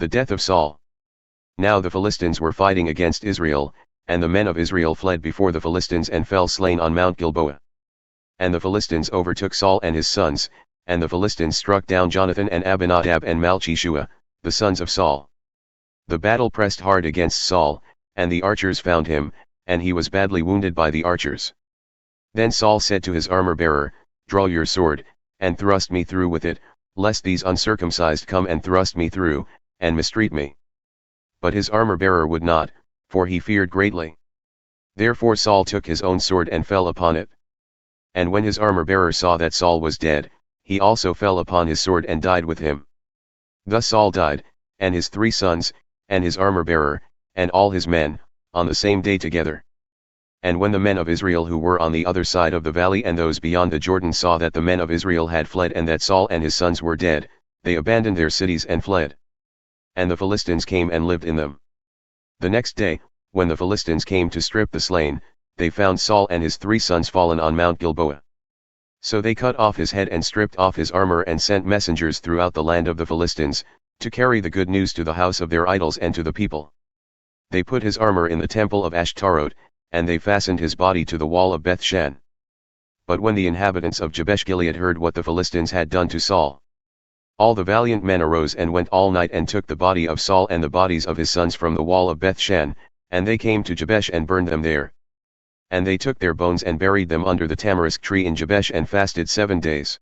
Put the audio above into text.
The death of Saul. Now the Philistines were fighting against Israel, and the men of Israel fled before the Philistines and fell slain on Mount Gilboa. And the Philistines overtook Saul and his sons, and the Philistines struck down Jonathan and Abinadab and Malchi-shua, the sons of Saul. The battle pressed hard against Saul, and the archers found him, and he was badly wounded by the archers. Then Saul said to his armor-bearer, "Draw your sword, and thrust me through with it, lest these uncircumcised come and thrust me through, and mistreat me." But his armor-bearer would not, for he feared greatly. Therefore Saul took his own sword and fell upon it. And when his armor-bearer saw that Saul was dead, he also fell upon his sword and died with him. Thus Saul died, and his 3 sons, and his armor-bearer, and all his men, on the same day together. And when the men of Israel who were on the other side of the valley and those beyond the Jordan saw that the men of Israel had fled and that Saul and his sons were dead, they abandoned their cities and fled. And the Philistines came and lived in them. The next day, when the Philistines came to strip the slain, they found Saul and his 3 sons fallen on Mount Gilboa. So they cut off his head and stripped off his armor and sent messengers throughout the land of the Philistines, to carry the good news to the house of their idols and to the people. They put his armor in the temple of Ashtaroth, and they fastened his body to the wall of Beth-shan. But when the inhabitants of Jabesh-Gilead heard what the Philistines had done to Saul, all the valiant men arose and went all night and took the body of Saul and the bodies of his sons from the wall of Beth-shan, and they came to Jabesh and burned them there. And they took their bones and buried them under the tamarisk tree in Jabesh and fasted 7 days.